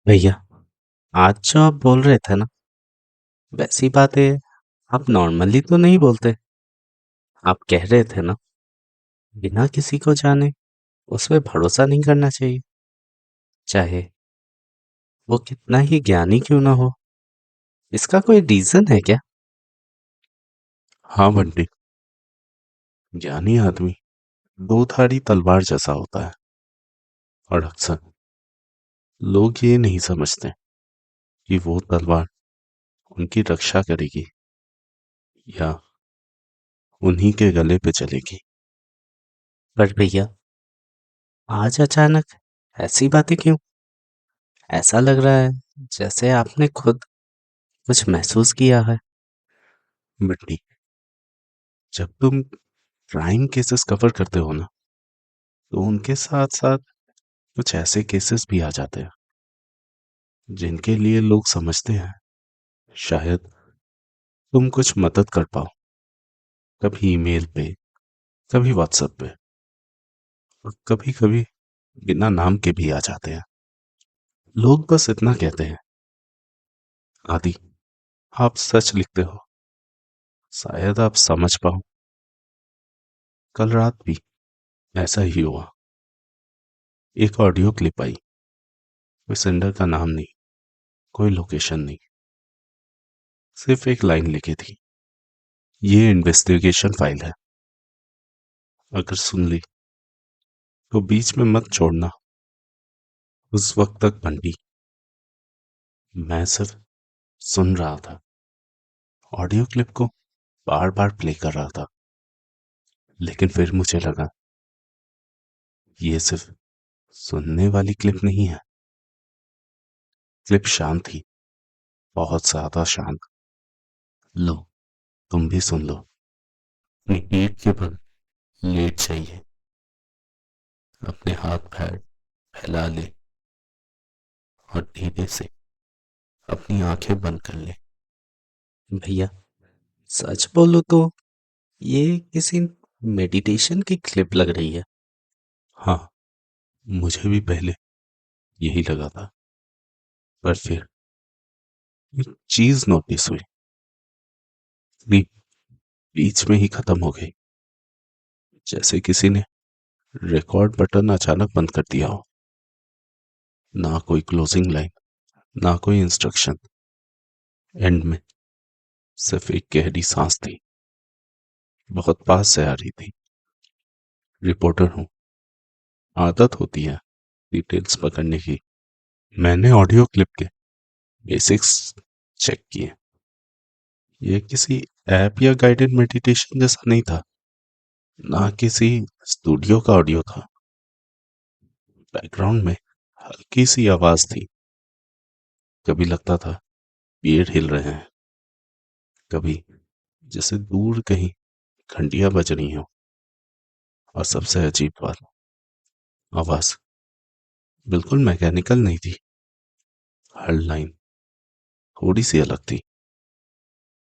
भैया, आज जो आप बोल रहे थे ना, वैसी बातें आप नॉर्मली तो नहीं बोलते। आप कह रहे थे ना, बिना किसी को जाने उस पे भरोसा नहीं करना चाहिए, चाहे वो कितना ही ज्ञानी क्यों ना हो। इसका कोई रीजन है क्या? हाँ बंटी। ज्ञानी आदमी दो धारी तलवार जैसा होता है। और अक्सर लोग ये नहीं समझते कि वो तलवार उनकी रक्षा करेगी या उन्हीं के गले पे चलेगी। पर भैया, आज अचानक ऐसी बातें क्यों? ऐसा लग रहा है जैसे आपने खुद कुछ महसूस किया है। बंटी, जब तुम क्राइम केसेस कवर करते हो ना, तो उनके साथ साथ कुछ ऐसे केसेस भी आ जाते हैं जिनके लिए लोग समझते हैं शायद तुम कुछ मदद कर पाओ। कभी ईमेल पे, कभी व्हाट्सएप पे, और कभी कभी बिना नाम के भी आ जाते हैं। लोग बस इतना कहते हैं, आदि आप सच लिखते हो, शायद आप समझ पाओ। कल रात भी ऐसा ही हुआ। एक ऑडियो क्लिप आई। कोई सेंडर का नाम नहीं, कोई लोकेशन नहीं, सिर्फ एक लाइन लिखी थी, ये इन्वेस्टिगेशन फाइल है, अगर सुन ली तो बीच में मत छोड़ना। उस वक्त तक बंटी, मैं सिर्फ सुन रहा था, ऑडियो क्लिप को बार बार प्ले कर रहा था। लेकिन फिर मुझे लगा ये सिर्फ सुनने वाली क्लिप नहीं है। क्लिप शांत थी, बहुत ज्यादा शांत। लो, तुम भी सुन लो। अपनी पीठ के बल लेट जाइए, अपने हाथ पैर फैला ले और धीरे से अपनी आंखें बंद कर ले। भैया, सच बोलो तो ये किसी मेडिटेशन की क्लिप लग रही है। हाँ, मुझे भी पहले यही लगा था, पर फिर एक चीज नोटिस हुई। क्लिप बीच में ही खत्म हो गई, जैसे किसी ने रिकॉर्ड बटन अचानक बंद कर दिया हो। ना कोई क्लोजिंग लाइन, ना कोई इंस्ट्रक्शन। एंड में सिर्फ एक गहरी सांस थी, बहुत पास से आ रही थी। रिपोर्टर हूँ, आदत होती है डिटेल्स पकड़ने की। मैंने ऑडियो क्लिप के बेसिक्स चेक किए। ये किसी ऐप या गाइडेड मेडिटेशन जैसा नहीं था, ना किसी स्टूडियो का ऑडियो था। बैकग्राउंड में हल्की सी आवाज थी। कभी लगता था पेड़ हिल रहे हैं, कभी जैसे दूर कहीं घंटियां बज रही हों। और सबसे अजीब बात, आवाज बिल्कुल मैकेनिकल नहीं थी। हर लाइन थोड़ी सी अलग थी,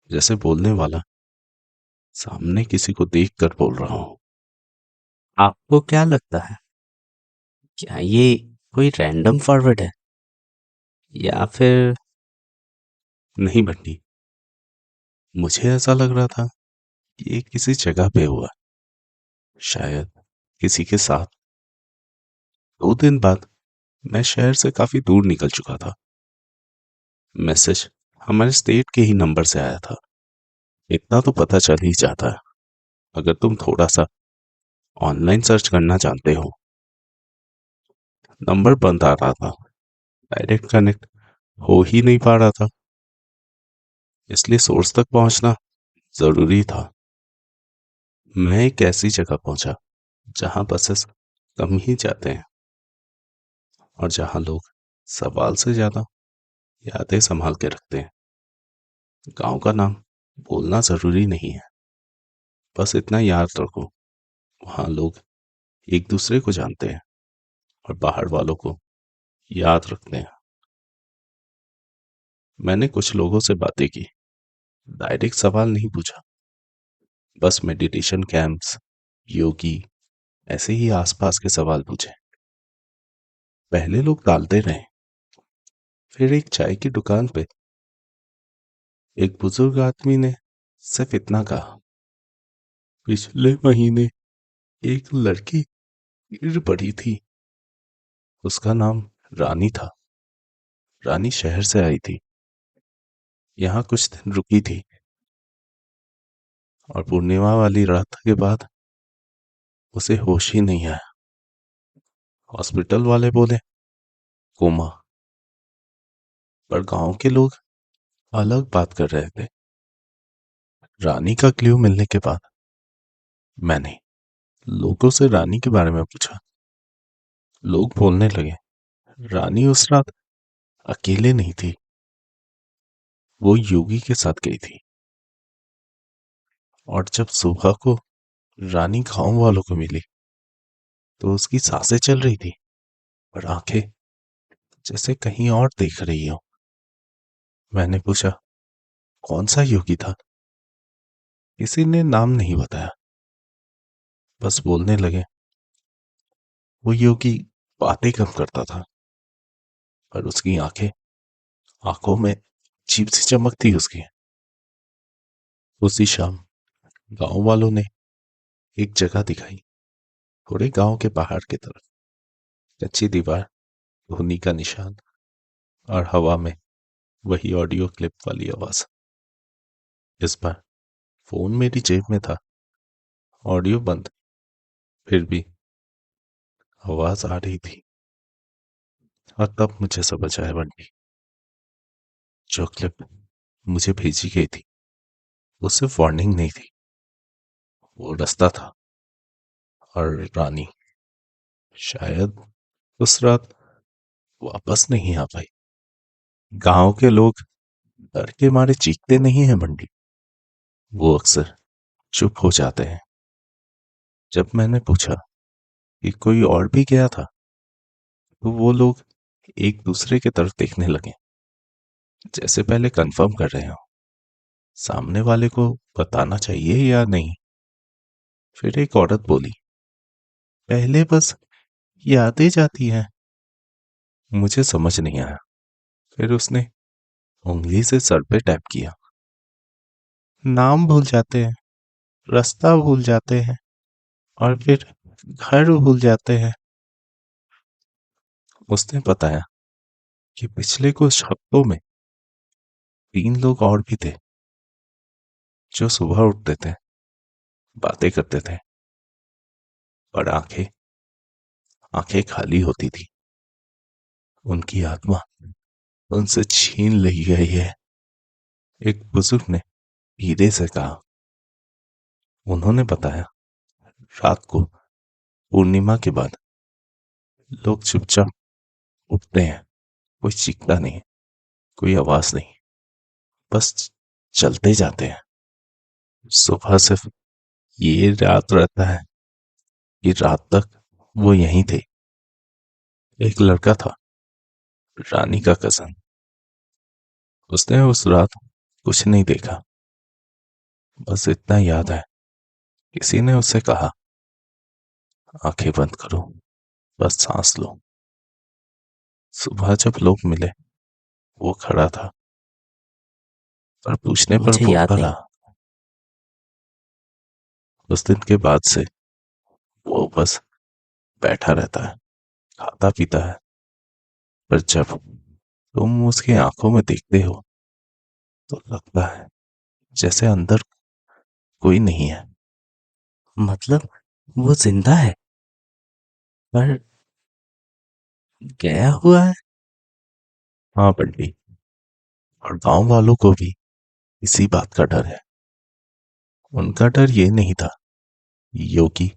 जैसे बोलने वाला सामने किसी को देख कर बोल रहा हो। आपको क्या लगता है, क्या ये कोई रैंडम फॉरवर्ड है या फिर? नहीं बंटी, मुझे ऐसा लग रहा था कि ये किसी जगह पे हुआ, शायद किसी के साथ। 2 दिन बाद मैं शहर से काफी दूर निकल चुका था। मैसेज हमारे स्टेट के ही नंबर से आया था। इतना तो पता चल ही जाता है अगर तुम थोड़ा सा ऑनलाइन सर्च करना जानते हो। नंबर बंद आ रहा था, डायरेक्ट कनेक्ट हो ही नहीं पा रहा था, इसलिए सोर्स तक पहुंचना जरूरी था। मैं एक ऐसी जगह पहुंचा जहां बसेस कम ही जाते हैं और जहां लोग सवाल से ज्यादा यादें संभाल के रखते हैं। गांव का नाम बोलना जरूरी नहीं है, बस इतना याद रखो, वहां लोग एक दूसरे को जानते हैं और बाहर वालों को याद रखते हैं। मैंने कुछ लोगों से बातें की, डायरेक्ट सवाल नहीं पूछा, बस मेडिटेशन कैंप्स, योगी, ऐसे ही आसपास के सवाल पूछे। पहले लोग टालते रहे, फिर एक चाय की दुकान पे एक बुजुर्ग आदमी ने सिर्फ इतना कहा, पिछले महीने एक लड़की गिर पड़ी थी। उसका नाम रानी था। रानी शहर से आई थी, यहाँ कुछ दिन रुकी थी और पूर्णिमा वाली रात के बाद उसे होश ही नहीं आया। हॉस्पिटल वाले बोले कोमा, पर गांव के लोग अलग बात कर रहे थे। रानी का क्ल्यू मिलने के बाद मैंने लोगों से रानी के बारे में पूछा। लोग बोलने लगे, रानी उस रात अकेले नहीं थी, वो योगी के साथ गई थी। और जब सुबह को रानी गांव वालों को मिली तो उसकी सांसें चल रही थी और आंखें जैसे कहीं और देख रही हो। मैंने पूछा, कौन सा योगी था? किसी ने नाम नहीं बताया, बस बोलने लगे, वो योगी बातें कम करता था पर उसकी आंखों में अजीब सी चमक थी उसकी। उसी शाम गांव वालों ने एक जगह दिखाई, थोड़े गांव के बाहर की तरफ। कच्ची दीवार, धुनी का निशान और हवा में वही ऑडियो क्लिप वाली आवाज। इस बार फोन मेरी जेब में था, ऑडियो बंद, फिर भी आवाज आ रही थी। और तब मुझे समझ आया बंटी, जो क्लिप मुझे भेजी गई थी वो सिर्फ वार्निंग नहीं थी, वो रास्ता था। और रानी शायद उस रात वापस नहीं आ पाई। गांव के लोग डर के मारे चीखते नहीं हैं बंटी, वो अक्सर चुप हो जाते हैं। जब मैंने पूछा कि कोई और भी गया था तो वो लोग एक दूसरे की तरफ देखने लगे, जैसे पहले कंफर्म कर रहे हो सामने वाले को बताना चाहिए या नहीं। फिर एक औरत बोली, पहले बस यादें जाती हैं। मुझे समझ नहीं आया। फिर उसने उंगली से सर पे टैप किया। नाम भूल जाते हैं, रास्ता भूल जाते हैं और फिर घर भूल जाते हैं। उसने बताया कि पिछले कुछ हफ्तों में 3 लोग और भी थे जो सुबह उठते थे, बातें करते थे और आंखें आंखें खाली होती थी। उनकी आत्मा उनसे छीन ली गई है, एक बुजुर्ग ने धीरे से कहा। उन्होंने बताया, रात को पूर्णिमा के बाद लोग चुपचाप उठते हैं, कोई चीखता नहीं, कोई आवाज नहीं, बस चलते जाते हैं। सुबह सिर्फ ये रात रहता है कि रात तक वो यहीं थे। एक लड़का था, रानी का कजन। उसने उस रात कुछ नहीं देखा, बस इतना याद है, किसी ने उससे कहा, आंखें बंद करो, बस सांस लो। सुबह जब लोग मिले वो खड़ा था, पर पूछने पर मुझे याद भूखा नहीं। रहा। उस दिन के बाद से वो बस बैठा रहता है, खाता पीता है, पर जब तुम उसकी आंखों में देखते हो तो लगता है जैसे अंदर कोई नहीं है। मतलब वो जिंदा है पर गया हुआ है। हाँ बंटी, और गांव वालों को भी इसी बात का डर है। उनका डर ये नहीं था योगी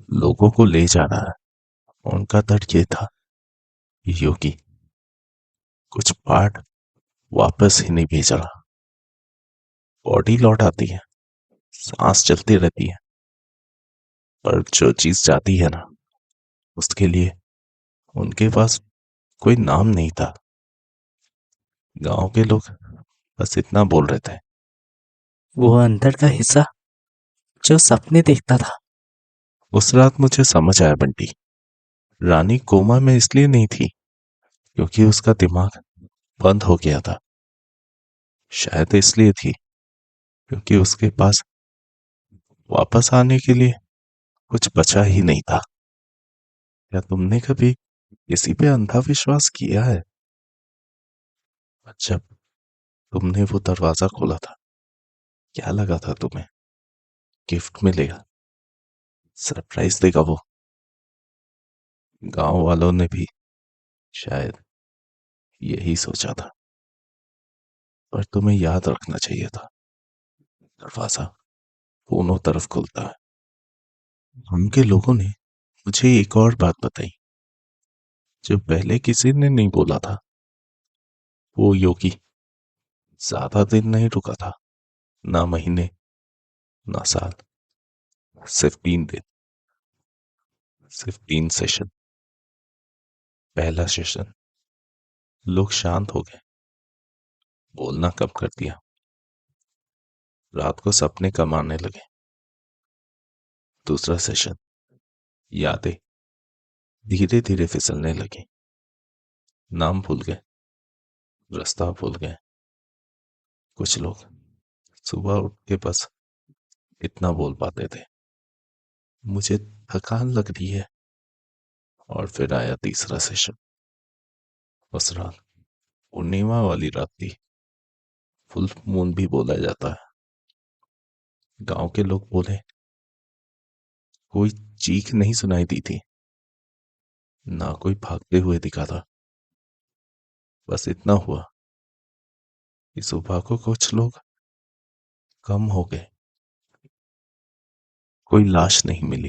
लोगों को ले जा रहा है, उनका डर ये था योगी कुछ पार्ट वापस ही नहीं भेज रहा। बॉडी लौट आती है, सांस चलती रहती है, पर जो चीज जाती है ना, उसके लिए उनके पास कोई नाम नहीं था। गांव के लोग बस इतना बोल रहे थे। वो अंदर का हिस्सा जो सपने देखता था। उस रात मुझे समझ आया बंटी, रानी कोमा में इसलिए नहीं थी क्योंकि उसका दिमाग बंद हो गया था। शायद इसलिए थी क्योंकि उसके पास वापस आने के लिए कुछ बचा ही नहीं था। क्या तुमने कभी किसी पे अंधा विश्वास किया है? और जब तुमने वो दरवाजा खोला था, क्या लगा था तुम्हें? गिफ्ट मिलेगा, सरप्राइज देगा वो। गांव वालों ने भी शायद यही सोचा था। पर तुम्हें याद रखना चाहिए था, दरवाजा दोनों तरफ खुलता है। उनके लोगों ने मुझे एक और बात बताई जो पहले किसी ने नहीं बोला था। वो योगी ज्यादा दिन नहीं रुका था, ना महीने, ना साल, सिर्फ 3 दिन, सिर्फ 3 सेशन। पहला सेशन, लोग शांत हो गए, बोलना कम कर दिया, रात को सपने कम आने लगे। दूसरा सेशन, यादें धीरे धीरे फिसलने लगी, नाम भूल गए, रास्ता भूल गए। कुछ लोग सुबह उठ के बस इतना बोल पाते थे, मुझे थकान लग रही है। और फिर आया तीसरा सेशन। उस रात पूर्णिमा वाली रात थी, फुल मून भी बोला जाता है। गांव के लोग बोले कोई चीख नहीं सुनाई दी थी, ना कोई भागते हुए दिखा था। बस इतना हुआ कि सुबह को कुछ लोग कम हो गए। कोई लाश नहीं मिली,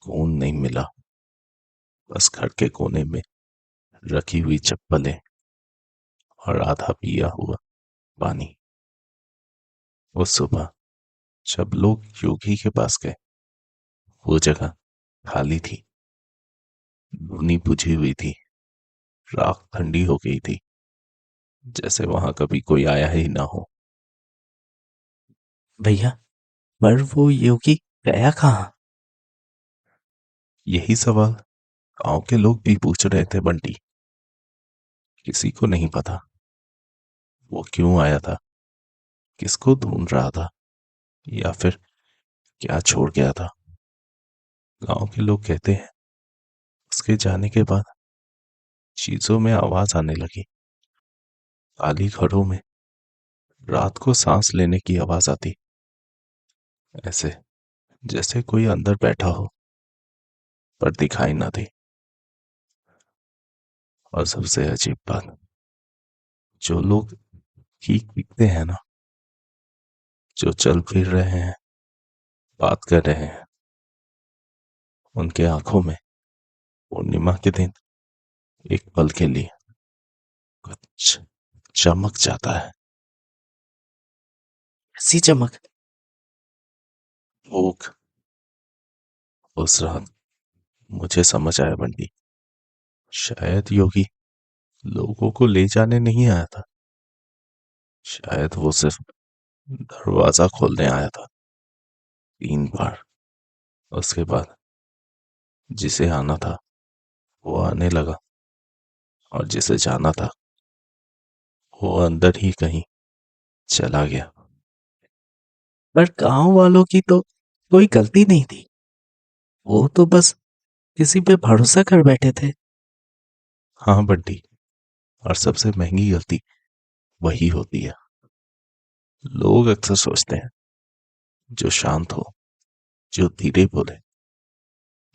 खून नहीं मिला, बस घर के कोने में रखी हुई चप्पलें और आधा पिया हुआ पानी। उस सुबह जब लोग योगी के पास गए, वो जगह खाली थी, धुनी बुझी हुई थी, राख ठंडी हो गई थी, जैसे वहां कभी कोई आया ही ना हो। भैया, पर वो योगी गया कहाँ? यही सवाल गांव के लोग भी पूछ रहे थे बंटी। किसी को नहीं पता वो क्यों आया था, किसको ढूंढ रहा था, या फिर क्या छोड़ गया था। गांव के लोग कहते हैं उसके जाने के बाद चीजों में आवाज आने लगी। खाली घरों में रात को सांस लेने की आवाज आती, ऐसे जैसे कोई अंदर बैठा हो पर दिखाई ना दे। और सबसे अजीब बात, जो लोग ठीक दिखते हैं ना, जो चल फिर रहे हैं, बात कर रहे हैं, उनके आंखों में पूर्णिमा के दिन एक पल के लिए कुछ चमक जाता है। ऐसी चमक? भूख। उस रात मुझे समझ आया बंटी, शायद योगी लोगों को ले जाने नहीं आया था, शायद वो सिर्फ दरवाजा खोलने आया था 3 बार। उसके बाद जिसे आना था वो आने लगा, और जिसे जाना था वो अंदर ही कहीं चला गया। पर गांव वालों की तो कोई गलती नहीं थी, वो तो बस किसी पे भरोसा कर बैठे थे। हाँ बंटी, और सबसे महंगी गलती वही होती है। लोग अक्सर सोचते हैं जो शांत हो, जो धीरे बोले,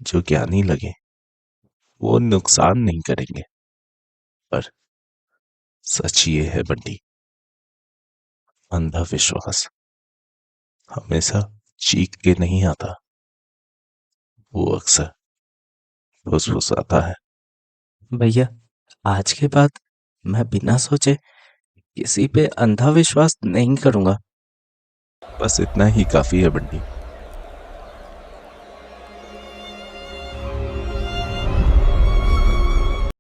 जो ज्ञानी लगे, वो नुकसान नहीं करेंगे। पर सच ये है बंटी, अंधा विश्वास हमेशा चीख के नहीं आता, वो अक्सर फुसफुसाता है। भैया, आज के बाद मैं बिना सोचे किसी पे अंधा विश्वास नहीं करूंगा। बस इतना ही काफी है बंटी।